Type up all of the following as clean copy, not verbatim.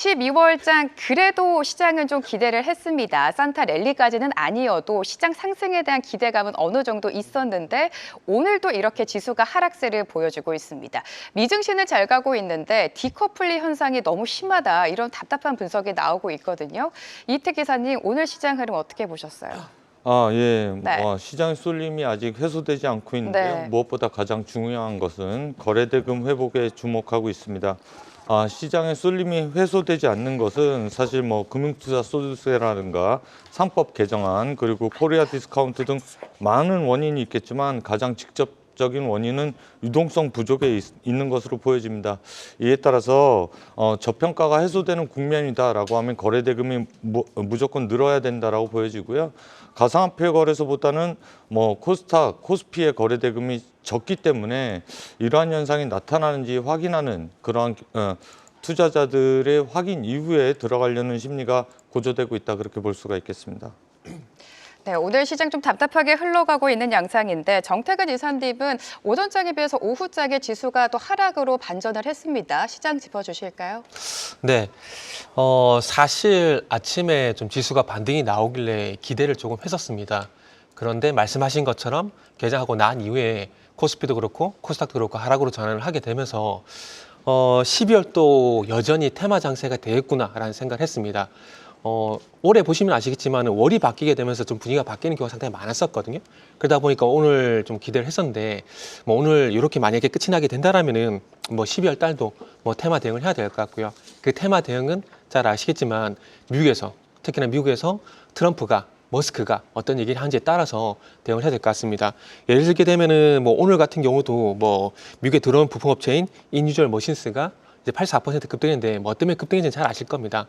12월장 그래도 시장은 좀 기대를 했습니다. 산타 랠리까지는 아니어도 시장 상승에 대한 기대감은 어느 정도 있었는데 오늘도 이렇게 지수가 하락세를 보여주고 있습니다. 미증시는 잘 가고 있는데 디커플리 현상이 너무 심하다 이런 답답한 분석이 나오고 있거든요. 이태 기사님 오늘 시장 흐름 어떻게 보셨어요? 예. 네. 시장의 쏠림이 아직 해소되지 않고 있는데요. 네. 무엇보다 가장 중요한 것은 거래대금 회복에 주목하고 있습니다. 시장의 쏠림이 해소되지 않는 것은 사실 금융투자 소득세라든가 상법 개정안 그리고 코리아 디스카운트 등 많은 원인이 있겠지만 가장 직접적인 원인은 유동성 부족에 있는 것으로 보여집니다. 이에 따라서 저평가가 해소되는 국면이다라고 하면 거래대금이 무조건 늘어야 된다라고 보여지고요. 가상화폐 거래소보다는 코스닥, 코스피의 거래대금이 적기 때문에 이러한 현상이 나타나는지 확인하는 그러한 투자자들의 확인 이후에 들어가려는 심리가 고조되고 있다 그렇게 볼 수가 있겠습니다. 네, 오늘 시장 좀 답답하게 흘러가고 있는 양상인데 정태근 이사님은 오전장에 비해서 오후장에 지수가 또 하락으로 반전을 했습니다. 시장 짚어주실까요? 네, 사실 아침에 좀 지수가 반등이 나오길래 기대를 조금 했었습니다. 그런데 말씀하신 것처럼 개장하고 난 이후에 코스피도 그렇고 코스닥도 그렇고 하락으로 전환을 하게 되면서 12월도 여전히 테마 장세가 되겠구나라는 생각을 했습니다. 올해 보시면 아시겠지만 월이 바뀌게 되면서 좀 분위기가 바뀌는 경우가 상당히 많았었거든요. 그러다 보니까 오늘 좀 기대를 했었는데 오늘 이렇게 만약에 끝이 나게 된다라면은 12월 달도 테마 대응을 해야 될 것 같고요. 그 테마 대응은 잘 아시겠지만 미국에서 특히나 미국에서 트럼프가 머스크가 어떤 얘기를 하는지에 따라서 대응을 해야 될 것 같습니다. 예를 들게 되면은 오늘 같은 경우도 미국에 들어온 부품업체인 인유저얼 머신스가 이제 84% 급등했는데 뭐 때문에 급등했는지 잘 아실 겁니다.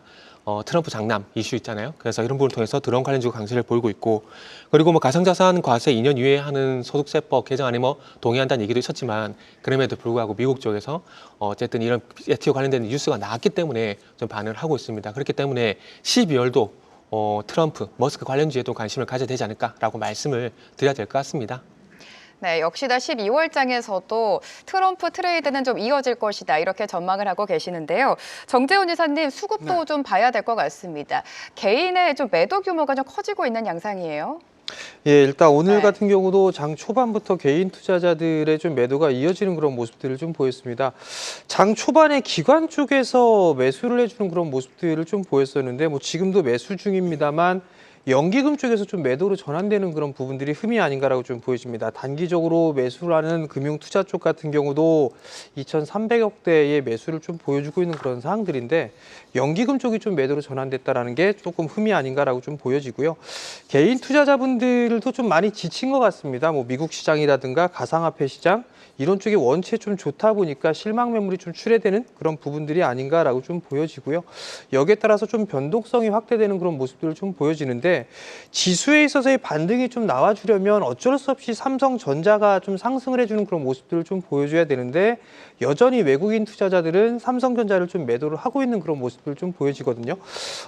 트럼프 장남 이슈 있잖아요. 그래서 이런 부분을 통해서 드론 관련주가 강세를 보이고 있고, 그리고 가상자산 과세 2년 유예하는 소득세법 개정안에 동의한다는 얘기도 있었지만 그럼에도 불구하고 미국 쪽에서 어쨌든 이런 FTO 관련된 뉴스가 나왔기 때문에 좀 반응을 하고 있습니다. 그렇기 때문에 12월도 트럼프, 머스크 관련주에도 관심을 가져야 되지 않을까라고 말씀을 드려야 될 것 같습니다. 네, 역시나 12월장에서도 트럼프 트레이드는 좀 이어질 것이다 이렇게 전망을 하고 계시는데요. 정재훈 이사님 수급도 좀 봐야 될 것 같습니다. 개인의 좀 매도 규모가 좀 커지고 있는 양상이에요. 예, 일단 오늘 네. 같은 경우도 장 초반부터 개인 투자자들의 좀 매도가 이어지는 그런 모습들을 좀 보였습니다. 장 초반에 기관 쪽에서 매수를 해주는 그런 모습들을 좀 보였었는데 지금도 매수 중입니다만 연기금 쪽에서 좀 매도로 전환되는 그런 부분들이 흠이 아닌가라고 좀 보여집니다. 단기적으로 매수를 하는 금융 투자 쪽 같은 경우도 2,300억 대의 매수를 좀 보여주고 있는 그런 상황들인데 연기금 쪽이 좀 매도로 전환됐다라는 게 조금 흠이 아닌가라고 좀 보여지고요. 개인 투자자분들도 좀 많이 지친 것 같습니다. 미국 시장이라든가 가상화폐 시장 이런 쪽이 원체 좀 좋다 보니까 실망 매물이 좀 출회되는 그런 부분들이 아닌가라고 좀 보여지고요. 여기에 따라서 좀 변동성이 확대되는 그런 모습들을 좀 보여지는데 지수에 있어서의 반등이 좀 나와주려면 어쩔 수 없이 삼성전자가 좀 상승을 해주는 그런 모습들을 좀 보여줘야 되는데 여전히 외국인 투자자들은 삼성전자를 좀 매도를 하고 있는 그런 모습들을 좀 보여지거든요.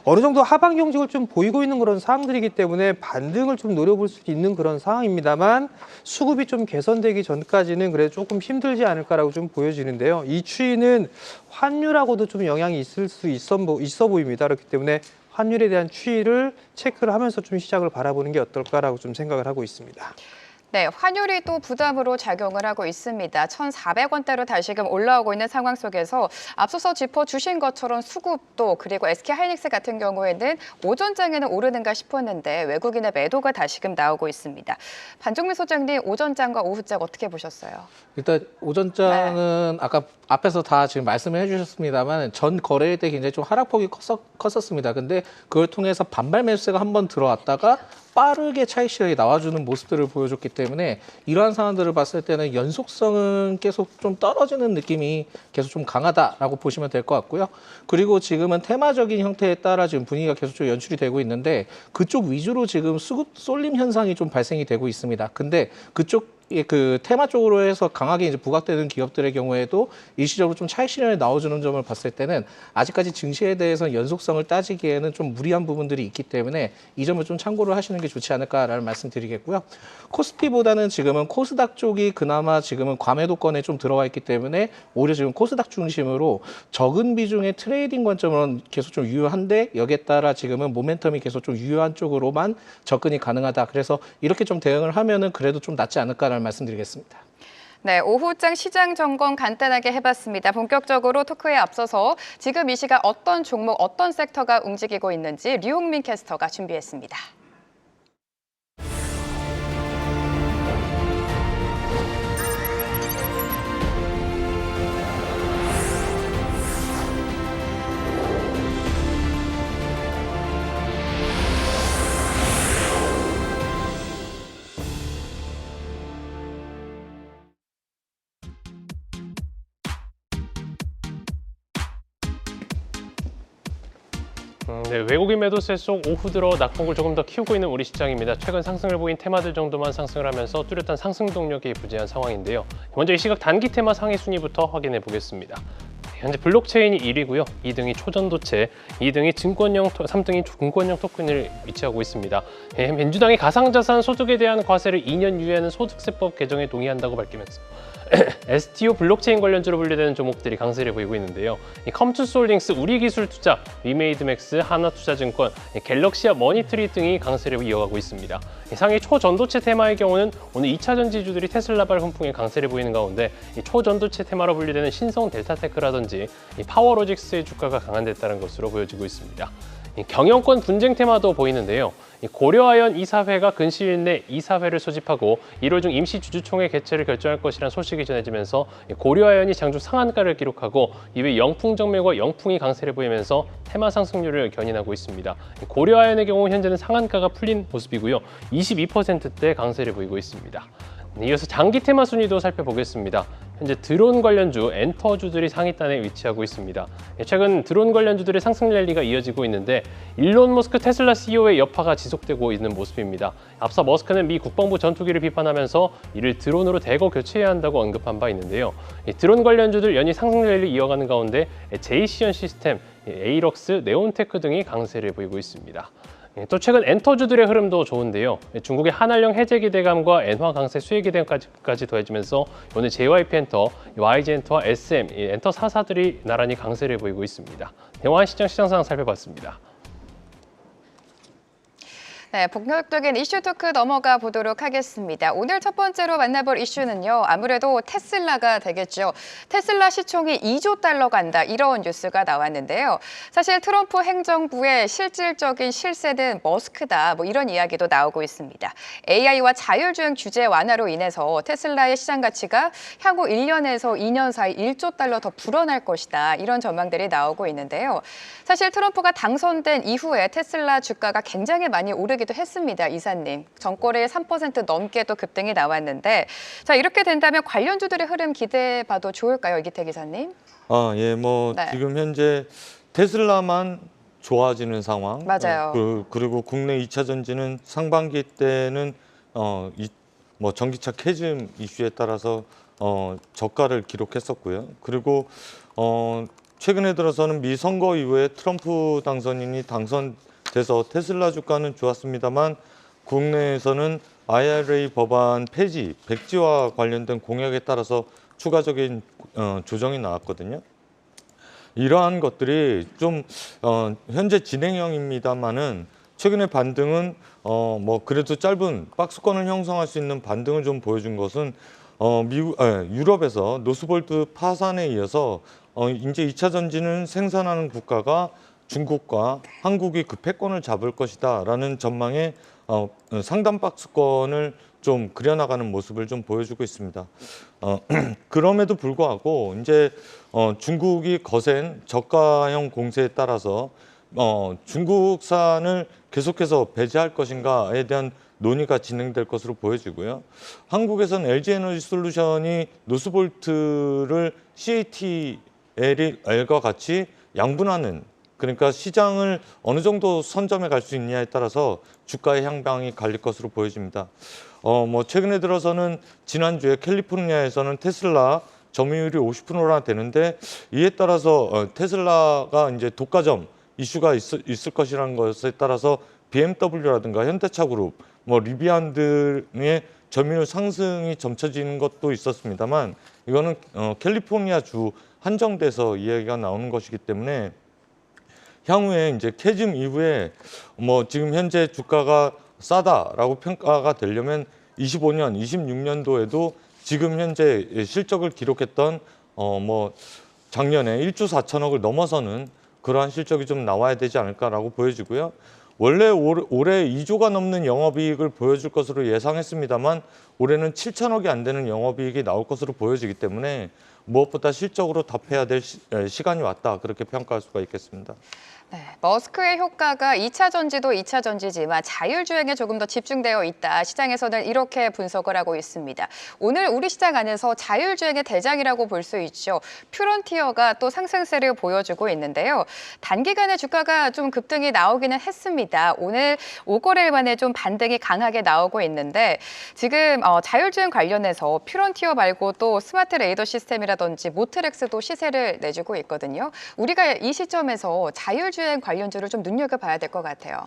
어느 정도 하방 경직을 좀 보이고 있는 그런 상황들이기 때문에 반등을 좀 노려볼 수 있는 그런 상황입니다만 수급이 좀 개선되기 전까지는 그래도 조금 힘들지 않을까라고 좀 보여지는데요. 이 추이는 환율하고도 좀 영향이 있을 수 있어 보입니다. 그렇기 때문에 환율에 대한 추이를 체크를 하면서 좀 시작을 바라보는 게 어떨까라고 좀 생각을 하고 있습니다. 네, 환율이 또 부담으로 작용을 하고 있습니다. 1,400원대로 다시금 올라오고 있는 상황 속에서 앞서서 짚어주신 것처럼 수급도 그리고 SK하이닉스 같은 경우에는 오전장에는 오르는가 싶었는데 외국인의 매도가 다시금 나오고 있습니다. 반종민 소장님, 오전장과 오후장 어떻게 보셨어요? 일단 오전장은 아까 앞에서 다 지금 말씀을 해주셨습니다만 전 거래일 때 굉장히 좀 하락폭이 컸었습니다. 근데 그걸 통해서 반발 매수세가 한번 들어왔다가 빠르게 차익 실현이 나와주는 모습들을 보여줬기 때문에 이러한 상황들을 봤을 때는 연속성은 계속 좀 떨어지는 느낌이 계속 좀 강하다라고 보시면 될 것 같고요. 그리고 지금은 테마적인 형태에 따라 지금 분위기가 계속 좀 연출이 되고 있는데 그쪽 위주로 지금 수급 쏠림 현상이 좀 발생이 되고 있습니다. 근데 그쪽 그 테마 쪽으로 해서 강하게 이제 부각되는 기업들의 경우에도 일시적으로 좀 차익 실현에 나와주는 점을 봤을 때는 아직까지 증시에 대해서 연속성을 따지기에는 좀 무리한 부분들이 있기 때문에 이 점을 좀 참고를 하시는 게 좋지 않을까라는 말씀드리겠고요. 코스피보다는 지금은 코스닥 쪽이 그나마 지금은 과매도권에 좀 들어와 있기 때문에 오히려 지금 코스닥 중심으로 적은 비중의 트레이딩 관점으로는 계속 좀 유효한데 여기에 따라 지금은 모멘텀이 계속 좀 유효한 쪽으로만 접근이 가능하다. 그래서 이렇게 좀 대응을 하면은 그래도 좀 낫지 않을까라는 말씀드리겠습니다. 네, 오후장 시장 점검 간단하게 해봤습니다. 본격적으로 토크에 앞서서 지금 이 시각 어떤 종목, 어떤 섹터가 움직이고 있는지 류홍민 캐스터가 준비했습니다. 네, 외국인 매도세 속 오후 들어 낙폭을 조금 더 키우고 있는 우리 시장입니다. 최근 상승을 보인 테마들 정도만 상승을 하면서 뚜렷한 상승 동력이 부재한 상황인데요. 먼저 이 시각 단기 테마 상위 순위부터 확인해 보겠습니다. 현재 블록체인이 1위고요. 2등이 초전도체, 2등이 증권형, 3등이 증권형 토큰을 위치하고 있습니다. 민주당이 가상자산 소득에 대한 과세를 2년 유예하는 소득세법 개정에 동의한다고 밝히면서 STO 블록체인 관련주로 분류되는 종목들이 강세를 보이고 있는데요. 컴투스홀딩스, 우리기술투자, 위메이드맥스, 하나투자증권, 갤럭시와 머니트리 등이 강세를 이어가고 있습니다. 상위 초전도체 테마의 경우는 오늘 2차 전지주들이 테슬라발 훈풍에 강세를 보이는 가운데 초전도체 테마로 분류되는 신성 델타테크라든지 파워로직스의 주가가 강한됐다는 것으로 보여지고 있습니다. 경영권 분쟁 테마도 보이는데요. 고려아연 이사회가 근시일 내 이사회를 소집하고 1월 중 임시 주주총회 개최를 결정할 것이라는 소식이 전해지면서 고려아연이 장중 상한가를 기록하고 이외 영풍정밀과 영풍이 강세를 보이면서 테마 상승률을 견인하고 있습니다. 고려아연의 경우 현재는 상한가가 풀린 모습이고요. 22%대 강세를 보이고 있습니다. 이어서 장기 테마 순위도 살펴보겠습니다. 현재 드론 관련주, 엔터주들이 상위단에 위치하고 있습니다. 최근 드론 관련주들의 상승 랠리가 이어지고 있는데 일론 머스크 테슬라 CEO의 여파가 지속되고 있는 모습입니다. 앞서 머스크는 미 국방부 전투기를 비판하면서 이를 드론으로 대거 교체해야 한다고 언급한 바 있는데요. 드론 관련주들 연이 상승 랠리 이어가는 가운데 제이시언 시스템, 에이럭스, 네온테크 등이 강세를 보이고 있습니다. 또 최근 엔터주들의 흐름도 좋은데요. 중국의 한알령 해제 기대감과 엔화 강세 수혜 기대감까지 더해지면서 오늘 JYP 엔터, YG 엔터와 SM, 엔터 4사들이 나란히 강세를 보이고 있습니다. 대화시장 시장 상황 살펴봤습니다. 네, 본격적인 이슈 토크 넘어가 보도록 하겠습니다. 오늘 첫 번째로 만나볼 이슈는요. 아무래도 테슬라가 되겠죠. 테슬라 시총이 2조 달러 간다 이런 뉴스가 나왔는데요. 사실 트럼프 행정부의 실질적인 실세는 머스크다 뭐 이런 이야기도 나오고 있습니다. AI와 자율주행 규제 완화로 인해서 테슬라의 시장 가치가 향후 1년에서 2년 사이 1조 달러 더 불어날 것이다 이런 전망들이 나오고 있는데요. 사실 트럼프가 당선된 이후에 테슬라 주가가 굉장히 많이 오르기도 했습니다. 이사님. 전거래일 3% 넘게 또 급등이 나왔는데 자 이렇게 된다면 관련주들의 흐름 기대해봐도 좋을까요? 이기태 기사님? 예, 네. 지금 현재 테슬라만 좋아지는 상황. 맞아요. 그리고 국내 2차 전지는 상반기 때는 전기차 캐즘 이슈에 따라서 저가를 기록했었고요. 그리고 최근에 들어서는 미 선거 이후에 트럼프 당선인이 당선돼서 테슬라 주가는 좋았습니다만 국내에서는 IRA 법안 폐지, 백지화 관련된 공약에 따라서 추가적인 조정이 나왔거든요. 이러한 것들이 좀 현재 진행형입니다만은 최근의 반등은 그래도 짧은 박스권을 형성할 수 있는 반등을 좀 보여준 것은 유럽에서 노스볼트 파산에 이어서 이제 2차 전지는 생산하는 국가가 중국과 한국이 그 패권을 잡을 것이다라는 전망에 상단 박스권을 좀 그려나가는 모습을 좀 보여주고 있습니다. 그럼에도 불구하고 이제 중국이 거센 저가형 공세에 따라서 중국산을 계속해서 배제할 것인가에 대한 논의가 진행될 것으로 보여지고요. 한국에서는 LG에너지솔루션이 노스볼트를 CATL과 같이 양분하는 그러니까 시장을 어느 정도 선점해 갈 수 있냐에 따라서 주가의 향방이 갈릴 것으로 보여집니다. 뭐 최근에 들어서는 지난주에 캘리포니아에서는 테슬라 점유율이 50%나 되는데 이에 따라서 테슬라가 이제 독과점 이슈가 있을 것이라는 것에 따라서 BMW라든가 현대차 그룹, 뭐 리비안 등의 점유율 상승이 점쳐지는 것도 있었습니다만 이거는 캘리포니아 주 한정돼서 이야기가 나오는 것이기 때문에 향후에 이제 캐즘 이후에 뭐 지금 현재 주가가 싸다라고 평가가 되려면 25년, 26년도에도 지금 현재 실적을 기록했던 뭐 작년에 1조 4천억을 넘어서는 그러한 실적이 좀 나와야 되지 않을까라고 보여지고요. 원래 올해 2조가 넘는 영업이익을 보여줄 것으로 예상했습니다만 올해는 7천억이 안 되는 영업이익이 나올 것으로 보여지기 때문에 무엇보다 실적으로 답해야 될 시간이 왔다 그렇게 평가할 수가 있겠습니다. 네, 머스크의 효과가 2차 전지도 2차 전지지만 자율주행에 조금 더 집중되어 있다. 시장에서는 이렇게 분석을 하고 있습니다. 오늘 우리 시장 안에서 자율주행의 대장이라고 볼 수 있죠. 퓨런티어가 또 상승세를 보여주고 있는데요. 단기간에 주가가 좀 급등이 나오기는 했습니다. 오늘 5거래일 만에 좀 반등이 강하게 나오고 있는데 지금 자율주행 관련해서 퓨런티어 말고 또 스마트 레이더 시스템이라든지 모트렉스도 시세를 내주고 있거든요. 우리가 이 시점에서 자율주행 관련주를 좀 눈여겨봐야 될 것 같아요.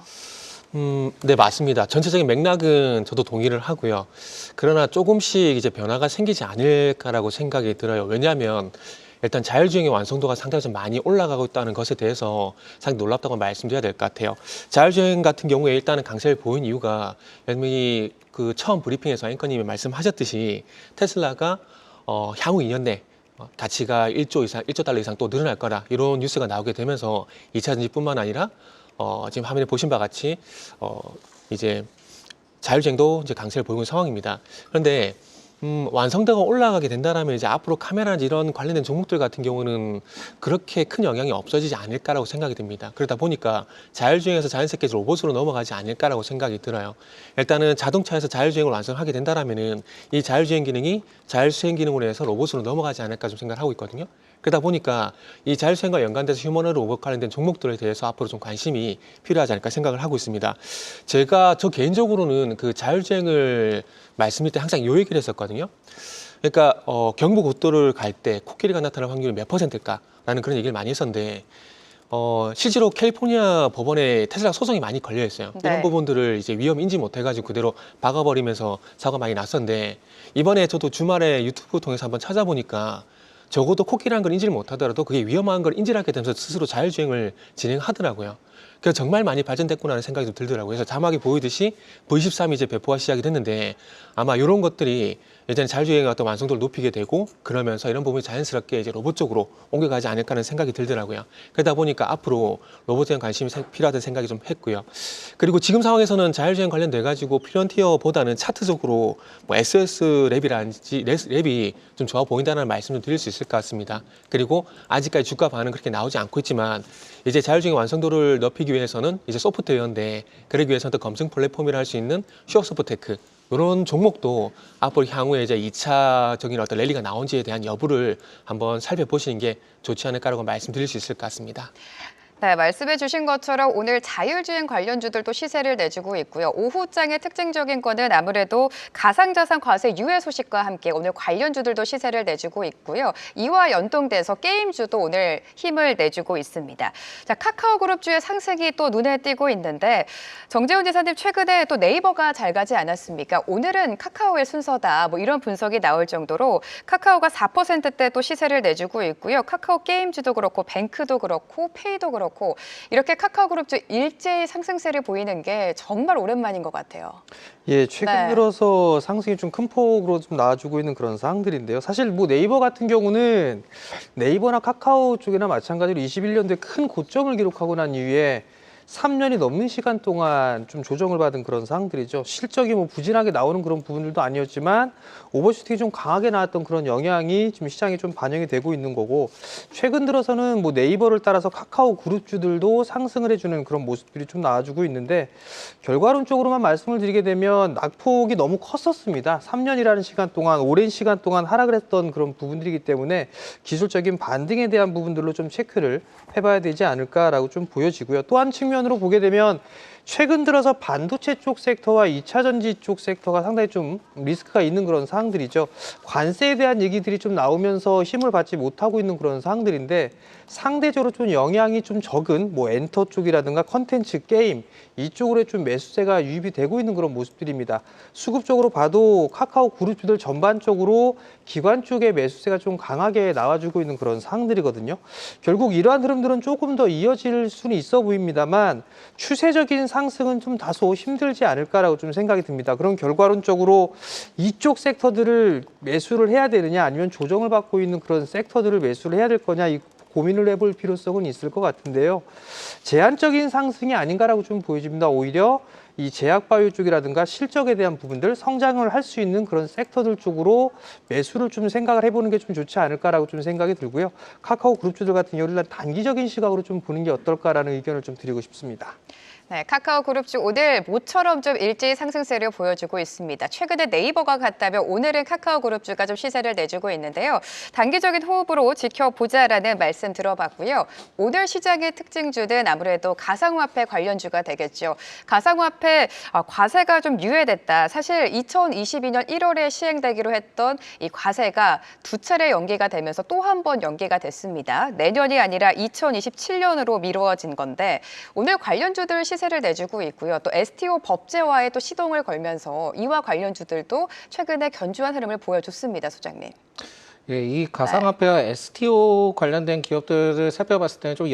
네, 맞습니다. 전체적인 맥락은 저도 동의를 하고요. 그러나 조금씩 이제 변화가 생기지 않을까라고 생각이 들어요. 왜냐하면 일단 자율주행의 완성도가 상당히 좀 많이 올라가고 있다는 것에 대해서 상당히 놀랍다고 말씀드려야 될 것 같아요. 자율주행 같은 경우에 일단은 강세를 보인 이유가 여러분이 그 처음 브리핑에서 앵커님이 말씀하셨듯이 테슬라가 향후 2년 내 가치가 1조 달러 이상 또 늘어날 거라 이런 뉴스가 나오게 되면서 2차 전지뿐만 아니라 지금 화면에 보신 바와 같이 이제 자율주행도 이제 강세를 보이고 있는 상황입니다. 그런데 완성도가 올라가게 된다면 이제 앞으로 카메라나 이런 관련된 종목들 같은 경우는 그렇게 큰 영향이 없어지지 않을까라고 생각이 듭니다. 그러다 보니까 자율주행에서 자연스럽게 로봇으로 넘어가지 않을까라고 생각이 들어요. 일단은 자동차에서 자율주행을 완성하게 된다면은 이 자율주행 기능이 자율주행 기능으로 해서 로봇으로 넘어가지 않을까 좀 생각을 하고 있거든요. 그러다 보니까 이 자율주행과 연관돼서 휴머노id 로봇 관련된 종목들에 대해서 앞으로 좀 관심이 필요하지 않을까 생각을 하고 있습니다. 저 개인적으로는 그 자율주행을 말씀드릴 때 항상 요 얘기를 했었거든요. 그러니까 경부고도를 갈 때 코끼리가 나타날 확률이 몇 %일까라는 그런 얘기를 많이 했었는데 실제로 캘리포니아 법원에 테슬라 소송이 많이 걸려 있어요. 네. 이런 부분들을 이제 위험 인지 못해가지고 그대로 박아버리면서 사고가 많이 났었는데 이번에 저도 주말에 유튜브 통해서 한번 찾아보니까 적어도 코끼리라는 걸 인지를 못하더라도 그게 위험한 걸 인지를 하게 되면서 스스로 자율주행을 진행하더라고요. 그래서 정말 많이 발전됐구나라는 생각이 좀 들더라고요. 그래서 자막에 보이듯이 V13이 이제 배포가 시작이 됐는데 아마 이런 것들이 예전에 자율주행의 어떤 완성도를 높이게 되고 그러면서 이런 부분이 자연스럽게 이제 로봇 쪽으로 옮겨가지 않을까 하는 생각이 들더라고요. 그러다 보니까 앞으로 로봇에 대한 관심이 필요하다는 생각이 좀 했고요. 그리고 지금 상황에서는 자율주행 관련돼 가지고 퓨런티어보다는 차트적으로 뭐 SS 랩이 좀 좋아 보인다는 말씀을 드릴 수 있을 것 같습니다. 그리고 아직까지 주가 반응 그렇게 나오지 않고 있지만 이제 자율주행 완성도를 높이기 위해서는 이제 소프트웨어인데 그러기 위해서는 또 검증 플랫폼이라 할 수 있는 슈어소프테크 이런 종목도 앞으로 향후에 이제 2차적인 어떤 랠리가 나온지에 대한 여부를 한번 살펴보시는 게 좋지 않을까라고 말씀드릴 수 있을 것 같습니다. 네, 말씀해 주신 것처럼 오늘 자율주행 관련주들도 시세를 내주고 있고요. 오후장의 특징적인 거는 아무래도 가상자산 과세 유예 소식과 함께 오늘 관련주들도 시세를 내주고 있고요. 이와 연동돼서 게임주도 오늘 힘을 내주고 있습니다. 자, 카카오그룹주의 상승이 또 눈에 띄고 있는데 정재훈 지사님 최근에 또 네이버가 잘 가지 않았습니까? 오늘은 카카오의 순서다. 뭐 이런 분석이 나올 정도로 카카오가 4%대 또 시세를 내주고 있고요. 카카오 게임주도 그렇고 뱅크도 그렇고 페이도 그렇고 이렇게 카카오그룹주 일제히 상승세를 보이는 게 정말 오랜만인 것 같아요. 예, 최근 네. 들어서 상승이 좀 큰 폭으로 좀 나와주고 있는 그런 상황들인데요. 사실 뭐 네이버 같은 경우는 네이버나 카카오 쪽이나 마찬가지로 21년도에 큰 고점을 기록하고 난 이후에 3년이 넘는 시간 동안 좀 조정을 받은 그런 상황들이죠. 실적이 뭐 부진하게 나오는 그런 부분들도 아니었지만 오버슈팅이 좀 강하게 나왔던 그런 영향이 지금 시장에 좀 반영이 되고 있는 거고 최근 들어서는 뭐 네이버를 따라서 카카오 그룹주들도 상승을 해주는 그런 모습들이 좀 나와주고 있는데 결과론적으로만 말씀을 드리게 되면 낙폭이 너무 컸었습니다. 3년이라는 시간 동안 오랜 시간 동안 하락을 했던 그런 부분들이기 때문에 기술적인 반등에 대한 부분들로 좀 체크를 해봐야 되지 않을까라고 좀 보여지고요. 또 한 측면 측면으로 보게 되면 최근 들어서 반도체 쪽 섹터와 2차 전지 쪽 섹터가 상당히 좀 리스크가 있는 그런 사항들이죠. 관세에 대한 얘기들이 좀 나오면서 힘을 받지 못하고 있는 그런 사항들인데 상대적으로 좀 영향이 좀 적은 뭐 엔터 쪽이라든가 컨텐츠, 게임 이쪽으로 좀 매수세가 유입이 되고 있는 그런 모습들입니다. 수급적으로 봐도 카카오 그룹주들 전반적으로 기관 쪽의 매수세가 좀 강하게 나와주고 있는 그런 사항들이거든요. 결국 이러한 흐름들은 조금 더 이어질 수는 있어 보입니다만 추세적인 상승은 좀 다소 힘들지 않을까라고 좀 생각이 듭니다. 그럼 결과론적으로 이쪽 섹터들을 매수를 해야 되느냐 아니면 조정을 받고 있는 그런 섹터들을 매수를 해야 될 거냐 이 고민을 해볼 필요성은 있을 것 같은데요. 제한적인 상승이 아닌가라고 좀 보여집니다. 오히려 이 제약바이오 쪽이라든가 실적에 대한 부분들 성장을 할 수 있는 그런 섹터들 쪽으로 매수를 좀 생각을 해보는 게 좀 좋지 않을까라고 좀 생각이 들고요. 카카오 그룹주들 같은 경우는 단기적인 시각으로 좀 보는 게 어떨까라는 의견을 좀 드리고 싶습니다. 네, 카카오 그룹주 오늘 모처럼 좀 일제히 상승세를 보여주고 있습니다. 최근에 네이버가 갔다면 오늘은 카카오 그룹주가 좀 시세를 내주고 있는데요. 단기적인 호흡으로 지켜보자라는 말씀 들어봤고요. 오늘 시장의 특징주는 아무래도 가상화폐 관련주가 되겠죠. 가상화폐 과세가 좀 유예됐다. 사실 2022년 1월에 시행되기로 했던 이 과세가 두 차례 연기가 되면서 또 한 번 연기가 됐습니다. 내년이 아니라 2027년으로 미루어진 건데 오늘 관련주들 시세를 내주고 있고요. 또 STO 법제화에 또 시동을 걸면서 이와 관련주들도 최근에 견주한 흐름을 보여줬습니다, 소장님. 예, 이 가상화폐와 STO 관련된 기업들을 살펴봤을 때는 좀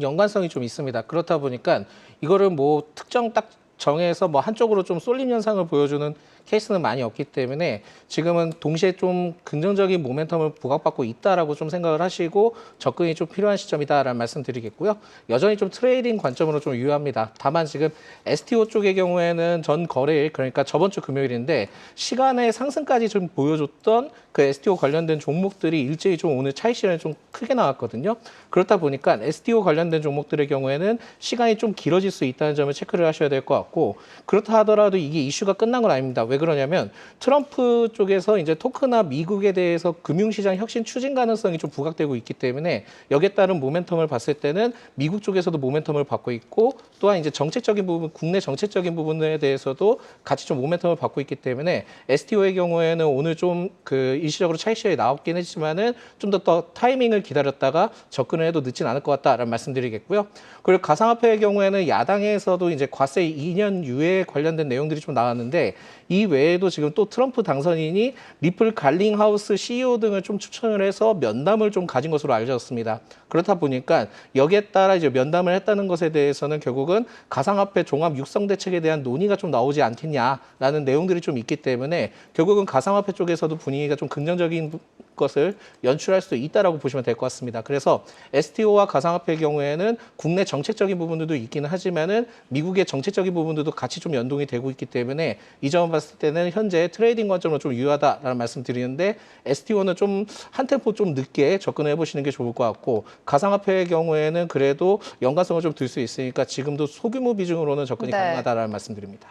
연관성이 좀 있습니다. 그렇다 보니까 이거를 뭐 특정 딱 정해서 뭐 한쪽으로 좀 쏠림 현상을 보여주는 케이스는 많이 없기 때문에 지금은 동시에 좀 긍정적인 모멘텀을 부각받고 있다라고 좀 생각을 하시고 접근이 좀 필요한 시점이다라는 말씀드리겠고요. 여전히 좀 트레이딩 관점으로 좀 유효합니다. 다만 지금 STO 쪽의 경우에는 전 거래일 그러니까 저번 주 금요일인데 시간의 상승까지 좀 보여줬던 그 STO 관련된 종목들이 일제히 좀 오늘 차익 실현이 좀 크게 나왔거든요. 그렇다 보니까 STO 관련된 종목들의 경우에는 시간이 좀 길어질 수 있다는 점을 체크를 하셔야 될 것 같고 그렇다 하더라도 이게 이슈가 끝난 건 아닙니다. 왜 그러냐면 트럼프 쪽에서 이제 토크나 미국에 대해서 금융시장 혁신 추진 가능성이 좀 부각되고 있기 때문에 여기에 따른 모멘텀을 봤을 때는 미국 쪽에서도 모멘텀을 받고 있고 또한 이제 정책적인 부분, 국내 정책적인 부분에 대해서도 같이 좀 모멘텀을 받고 있기 때문에 STO의 경우에는 오늘 좀 그 일시적으로 차익 실현이 나왔긴 했지만은 좀 더 타이밍을 기다렸다가 접근을 해도 늦진 않을 것 같다라는 말씀드리겠고요. 그리고 가상화폐의 경우에는 야당에서도 이제 과세 2년 유예 관련된 내용들이 좀 나왔는데 이 외에도 지금 또 트럼프 당선인이 리플 갈링하우스 CEO 등을 좀 추천을 해서 면담을 좀 가진 것으로 알려졌습니다. 그렇다 보니까 여기에 따라 이제 면담을 했다는 것에 대해서는 결국은 가상화폐 종합 육성 대책에 대한 논의가 좀 나오지 않겠냐라는 내용들이 좀 있기 때문에 결국은 가상화폐 쪽에서도 분위기가 좀 긍정적인 것을 연출할 수도 있다라고 보시면 될 것 같습니다. 그래서 STO와 가상화폐의 경우에는 국내 정책적인 부분들도 있기는 하지만은 미국의 정책적인 부분들도 같이 좀 연동이 되고 있기 때문에 이 점을 봤을 때는 현재 트레이딩 관점으로 좀 유효하다라는 말씀 드리는데 STO는 좀 한 템포 좀 늦게 접근을 해보시는 게 좋을 것 같고 가상화폐의 경우에는 그래도 연관성을 좀 둘 수 있으니까 지금도 소규모 비중으로는 접근이 가능하다라는 말씀드립니다.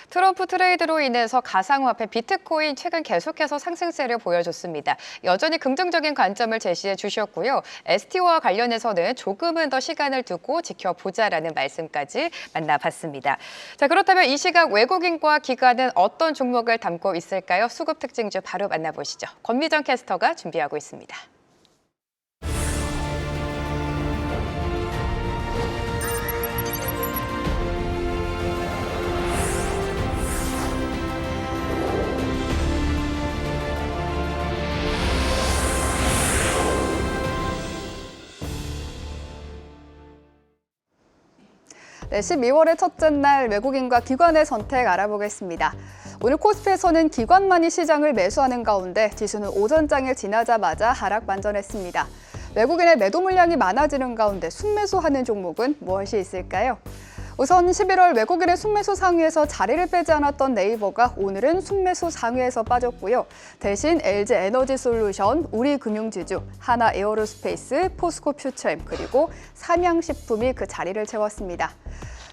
트럼프 트레이드로 인해서 가상화폐 비트코인 최근 계속해서 상승세를 보여줬습니다. 여전히 긍정적인 관점을 제시해 주셨고요. STO와 관련해서는 조금은 더 시간을 두고 지켜보자라는 말씀까지 만나봤습니다. 자, 그렇다면 이 시각 외국인과 기관은 어떤 종목을 담고 있을까요? 수급 특징주 바로 만나보시죠. 권미정 캐스터가 준비하고 있습니다. 네, 12월의 첫째 날 외국인과 기관의 선택 알아보겠습니다. 오늘 코스피에서는 기관만이 시장을 매수하는 가운데 지수는 오전장을 지나자마자 하락 반전했습니다. 외국인의 매도 물량이 많아지는 가운데 순매수하는 종목은 무엇이 있을까요? 우선 11월 외국인의 순매수 상위에서 자리를 빼지 않았던 네이버가 오늘은 순매수 상위에서 빠졌고요. 대신 LG에너지솔루션, 우리금융지주, 하나에어로스페이스, 포스코퓨처엠 그리고 삼양식품이 그 자리를 채웠습니다.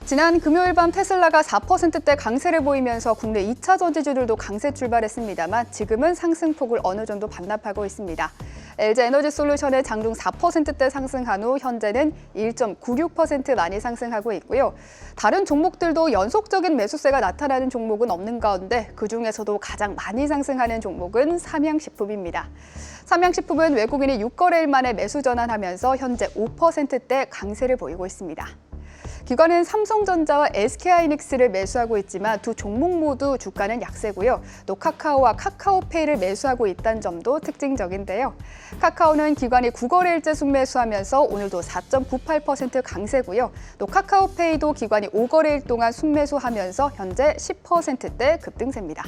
지난 금요일 밤 테슬라가 4%대 강세를 보이면서 국내 2차 전지주들도 강세 출발했습니다만 지금은 상승폭을 어느 정도 반납하고 있습니다. LG에너지솔루션의 장중 4%대 상승한 후 현재는 1.96% 많이 상승하고 있고요. 다른 종목들도 연속적인 매수세가 나타나는 종목은 없는 가운데 그중에서도 가장 많이 상승하는 종목은 삼양식품입니다. 삼양식품은 외국인이 6거래일 만에 매수 전환하면서 현재 5%대 강세를 보이고 있습니다. 기관은 삼성전자와 SK하이닉스를 매수하고 있지만 두 종목 모두 주가는 약세고요. 또 카카오와 카카오페이를 매수하고 있다는 점도 특징적인데요. 카카오는 기관이 9거래일째 순매수하면서 오늘도 4.98% 강세고요. 또 카카오페이도 기관이 5거래일 동안 순매수하면서 현재 10%대 급등세입니다.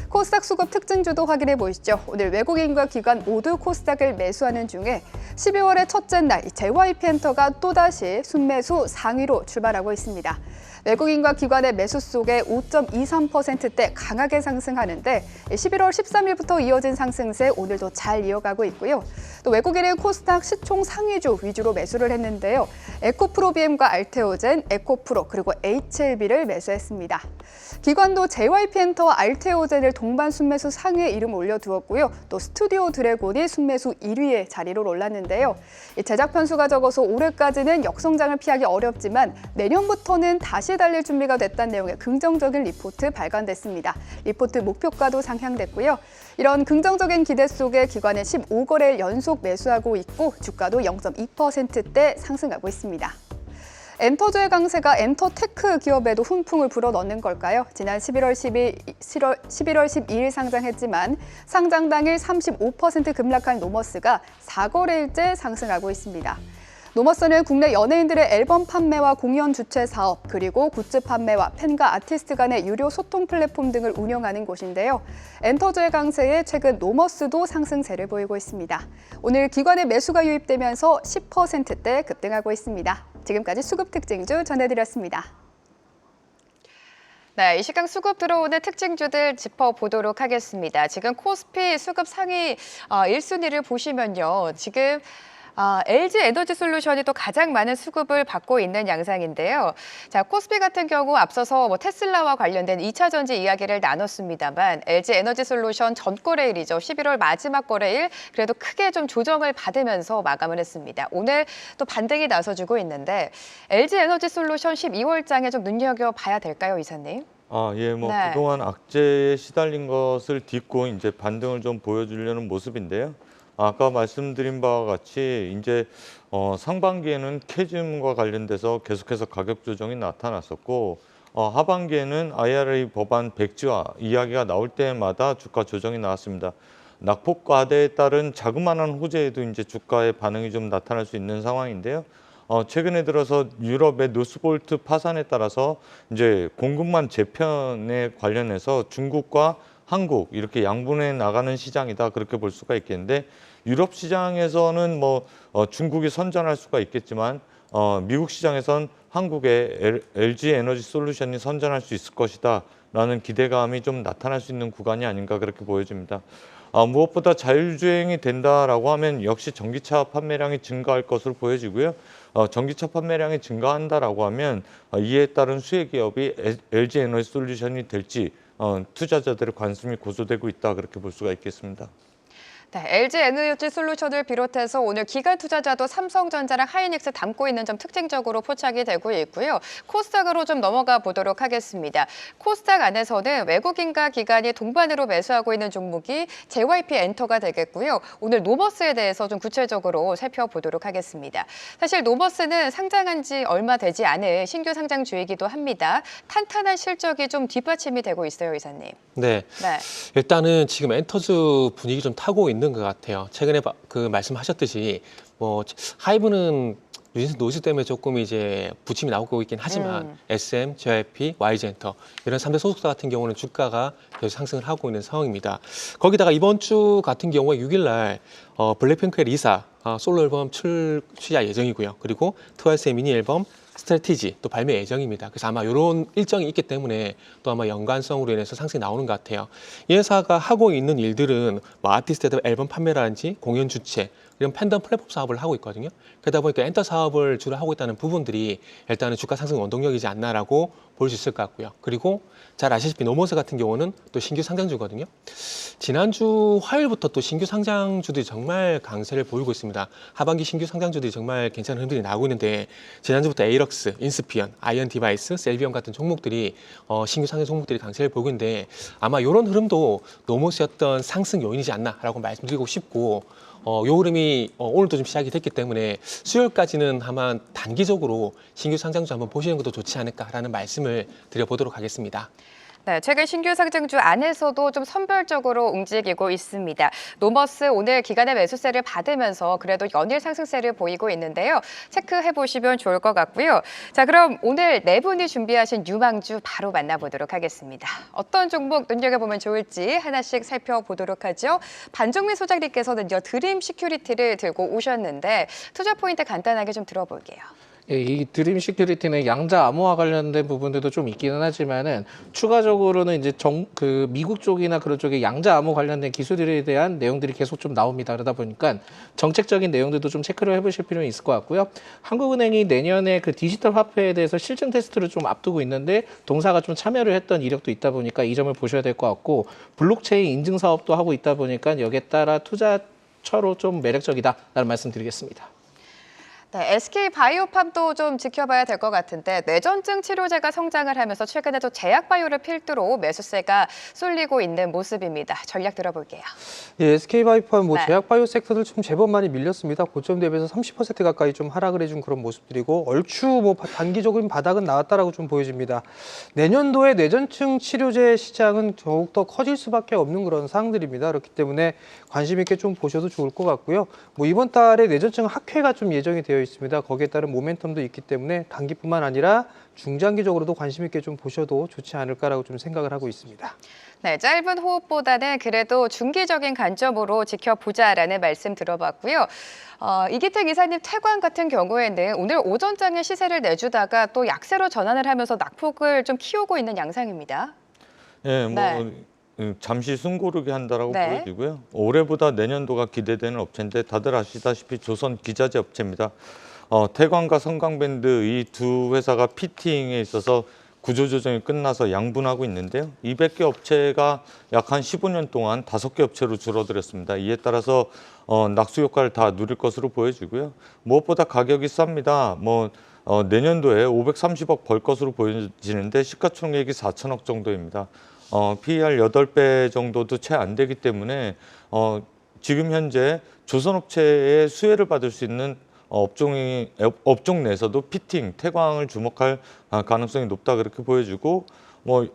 코스닥 수급 특징주도 확인해 보시죠. 오늘 외국인과 기관 모두 코스닥을 매수하는 중에 12월의 첫째 날 JYP엔터가 또다시 순매수 상위로 출발하고 있습니다. 외국인과 기관의 매수 속에 5.23%대 강하게 상승하는데 11월 13일부터 이어진 상승세 오늘도 잘 이어가고 있고요. 또 외국인은 코스닥 시총 상위주 위주로 매수를 했는데요. 에코프로비엠과 알테오젠, 에코프로 그리고 HLB를 매수했습니다. 기관도 JYP엔터와 알테오젠을 동반 순매수 상위에 이름 올려두었고요. 또 스튜디오 드래곤이 순매수 1위에 자리를 올랐는데요. 제작 편수가 적어서 올해까지는 역성장을 피하기 어렵지만 내년부터는 다시 달릴 준비가 됐다는 내용의 긍정적인 리포트 발간됐습니다. 리포트 목표가도 상향됐고요. 이런 긍정적인 기대 속에 기관은 15거래일 연속 매수하고 있고 주가도 0.2%대 상승하고 있습니다. 엔터주의 강세가 엔터테크 기업에도 훈풍을 불어넣는 걸까요? 지난 11월 12일 상장했지만 상장 당일 35% 급락한 노머스가 4거래일째 상승하고 있습니다. 노머스는 국내 연예인들의 앨범 판매와 공연 주최 사업, 그리고 굿즈 판매와 팬과 아티스트 간의 유료 소통 플랫폼 등을 운영하는 곳인데요. 엔터주의 강세에 최근 노머스도 상승세를 보이고 있습니다. 오늘 기관의 매수가 유입되면서 10%대 급등하고 있습니다. 지금까지 수급 특징주 전해드렸습니다. 네, 이 시각 수급 들어오는 특징주들 짚어보도록 하겠습니다. 지금 코스피 수급 상위 1순위를 보시면요. 지금 LG에너지솔루션이 또 가장 많은 수급을 받고 있는 양상인데요. 자, 코스피 같은 경우 앞서서 테슬라와 관련된 2차 전지 이야기를 나눴습니다만 LG에너지솔루션 전 거래일이죠. 11월 마지막 거래일 그래도 크게 좀 조정을 받으면서 마감을 했습니다. 오늘 또 반등이 나서주고 있는데 LG에너지솔루션 12월장에 좀 눈여겨봐야 될까요, 이사님? 예, 네. 그동안 악재에 시달린 것을 딛고 이제 반등을 좀 보여주려는 모습인데요. 아까 말씀드린 바와 같이 이제 상반기에는 캐즘과 관련돼서 계속해서 가격 조정이 나타났었고 하반기에는 IRA 법안 백지화 이야기가 나올 때마다 주가 조정이 나왔습니다. 낙폭 과대에 따른 자그마한 호재에도 이제 주가의 반응이 좀 나타날 수 있는 상황인데요. 최근에 들어서 유럽의 노스볼트 파산에 따라서 이제 공급망 재편에 관련해서 중국과 한국 이렇게 양분해 나가는 시장이다 그렇게 볼 수가 있겠는데 유럽 시장에서는 중국이 선전할 수가 있겠지만 미국 시장에선 한국의 LG에너지솔루션이 선전할 수 있을 것이다라는 기대감이 좀 나타날 수 있는 구간이 아닌가 그렇게 보여집니다. 무엇보다 자율주행이 된다라고 하면 역시 전기차 판매량이 증가할 것으로 보여지고요. 전기차 판매량이 증가한다라고 하면 이에 따른 수혜 기업이 LG에너지솔루션이 될지 투자자들의 관심이 고조되고 있다 그렇게 볼 수가 있겠습니다. 네, LG에너지솔루션을 비롯해서 오늘 기관 투자자도 삼성전자랑 하이닉스 담고 있는 점 특징적으로 포착이 되고 있고요. 코스닥으로 좀 넘어가 보도록 하겠습니다. 코스닥 안에서는 외국인과 기관이 동반으로 매수하고 있는 종목이 JYP엔터가 되겠고요. 오늘 노머스에 대해서 좀 구체적으로 살펴보도록 하겠습니다. 사실 노머스는 상장한 지 얼마 되지 않은 신규 상장주이기도 합니다. 탄탄한 실적이 좀 뒷받침이 되고 있어요, 이사님. 네. 네. 일단은 지금 엔터주 분위기 좀 타고 있는 것 같아요. 최근에 그 말씀하셨듯이 하이브는 노이즈 때문에 조금 이제 부침이 나오고 있긴 하지만 SM, JYP, YG엔터 이런 3대 소속사 같은 경우는 주가가 계속 상승을 하고 있는 상황입니다. 거기다가 이번 주 같은 경우에 6일 날 블랙핑크의 리사 솔로 앨범 출시할 예정이고요. 그리고 트와이스의 미니 앨범 스트래티지 또 발매 예정입니다. 그래서 아마 이런 일정이 있기 때문에 또 아마 연관성으로 인해서 상승이 나오는 것 같아요. 이 회사가 하고 있는 일들은 아티스트들 앨범 판매라든지 공연 주최 이런 팬덤 플랫폼 사업을 하고 있거든요. 그러다 보니까 엔터 사업을 주로 하고 있다는 부분들이 일단은 주가 상승 원동력이지 않나라고 볼 수 있을 것 같고요. 그리고 잘 아시다시피 노모스 같은 경우는 또 신규 상장주거든요. 지난주 화요일부터 또 신규 상장주들이 정말 강세를 보이고 있습니다. 하반기 신규 상장주들이 정말 괜찮은 흐름들이 나오고 있는데 지난주부터 에이럭스, 인스피언, 아이언 디바이스, 셀비엄 같은 종목들이 신규 상장 종목들이 강세를 보이고 있는데 아마 이런 흐름도 노모스였던 상승 요인이지 않나라고 말씀드리고 싶고 요 흐름이 오늘도 좀 시작이 됐기 때문에 수요일까지는 아마 단기적으로 신규 상장주 한번 보시는 것도 좋지 않을까라는 말씀을 드려보도록 하겠습니다. 네, 최근 신규 상장주 안에서도 좀 선별적으로 움직이고 있습니다. 노머스 오늘 기간의 매수세를 받으면서 그래도 연일 상승세를 보이고 있는데요. 체크해 보시면 좋을 것 같고요. 자, 그럼 오늘 네 분이 준비하신 유망주 바로 만나보도록 하겠습니다. 어떤 종목 눈여겨보면 좋을지 하나씩 살펴보도록 하죠. 반종민 소장님께서는요, 드림 시큐리티를 들고 오셨는데 투자 포인트 간단하게 좀 들어볼게요. 예, 이 드림 시큐리티는 양자 암호화 관련된 부분들도 좀 있기는 하지만은 추가적으로는 이제 그 미국 쪽이나 그런 쪽에 양자 암호 관련된 기술들에 대한 내용들이 계속 좀 나옵니다. 그러다 보니까 정책적인 내용들도 좀 체크를 해보실 필요는 있을 것 같고요. 한국은행이 내년에 그 디지털 화폐에 대해서 실증 테스트를 좀 앞두고 있는데 동사가 좀 참여를 했던 이력도 있다 보니까 이 점을 보셔야 될 것 같고 블록체인 인증 사업도 하고 있다 보니까 여기에 따라 투자처로 좀 매력적이다라는 말씀드리겠습니다. 네, SK바이오팜도 좀 지켜봐야 될 것 같은데 뇌전증 치료제가 성장을 하면서 최근에도 제약바이오를 필두로 매수세가 쏠리고 있는 모습입니다. 전략 들어볼게요. 예, SK바이오팜 네. 제약바이오 섹터들 좀 제법 많이 밀렸습니다. 고점 대비해서 30% 가까이 좀 하락을 해준 그런 모습들이고 얼추 단기적인 바닥은 나왔다라고 좀 보여집니다. 내년도에 뇌전증 치료제 시장은 더욱 더 커질 수밖에 없는 그런 상황들입니다. 그렇기 때문에 관심 있게 좀 보셔도 좋을 것 같고요. 이번 달에 뇌전증 학회가 좀 예정이 되어 있습니다. 거기에 따른 모멘텀도 있기 때문에 단기뿐만 아니라 중장기적으로도 관심 있게 좀 보셔도 좋지 않을까라고 좀 생각을 하고 있습니다. 네, 짧은 호흡보다는 그래도 중기적인 관점으로 지켜보자라는 말씀 들어봤고요. 이기택 이사님 태광 같은 경우에는 오늘 오전장에 시세를 내주다가 또 약세로 전환을 하면서 낙폭을 좀 키우고 있는 양상입니다. 예, 네. 잠시 숨고르게 한다라고 네. 보여지고요. 올해보다 내년도가 기대되는 업체인데 다들 아시다시피 조선 기자재 업체입니다. 태광과 성강밴드 이 두 회사가 피팅에 있어서 구조조정이 끝나서 양분하고 있는데요. 200개 업체가 약 한 15년 동안 5개 업체로 줄어들었습니다. 이에 따라서 낙수 효과를 다 누릴 것으로 보여지고요. 무엇보다 가격이 쌉니다. 내년도에 530억 벌 것으로 보여지는데 시가총액이 4천억 정도입니다. PER 8배 정도도 채 안 되기 때문에 지금 현재 조선업체의 수혜를 받을 수 있는 업종 내에서도 피팅, 태광을 주목할 가능성이 높다 그렇게 보여지고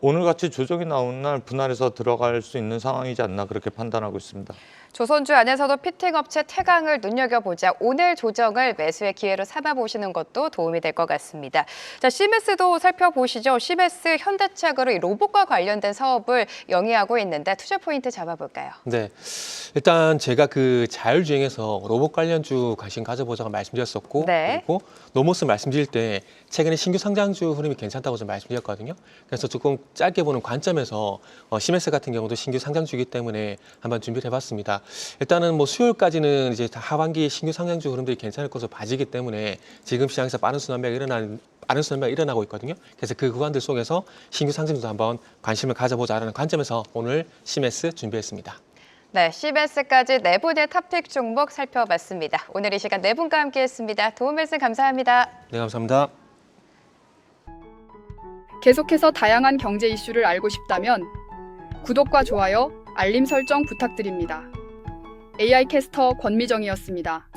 오늘같이 조정이 나오는 날 분할해서 들어갈 수 있는 상황이지 않나 그렇게 판단하고 있습니다. 조선주 안에서도 피팅업체 태광을 눈여겨보자 오늘 조정을 매수의 기회로 삼아보시는 것도 도움이 될 것 같습니다. 자, 시메스도 살펴보시죠. 시메스 현대차가 이 로봇과 관련된 사업을 영위하고 있는데 투자 포인트 잡아볼까요? 네, 일단 제가 그 자율주행에서 로봇 관련주 관심 가져보자고 말씀드렸었고 네. 그리고 노모스 말씀드릴 때 최근에 신규 상장주 흐름이 괜찮다고 좀 말씀드렸거든요. 그래서 조금 짧게 보는 관점에서 시메스 같은 경우도 신규 상장주이기 때문에 한번 준비를 해봤습니다. 일단은 수요일까지는 이제 하반기 신규 상장주 흐름들이 괜찮을 것으로 봐지기 때문에 지금 시장에서 빠른 순환매가 일어나고 있거든요. 그래서 그 구간들 속에서 신규 상장주도 한번 관심을 가져보자라는 관점에서 오늘 시메스 준비했습니다. 네, 시메스까지 네 분의 탑픽 종목 살펴봤습니다. 오늘 이 시간 네 분과 함께했습니다. 도움 말씀 감사합니다. 네, 감사합니다. 계속해서 다양한 경제 이슈를 알고 싶다면 구독과 좋아요, 알림 설정 부탁드립니다. AI 캐스터 권미정이었습니다.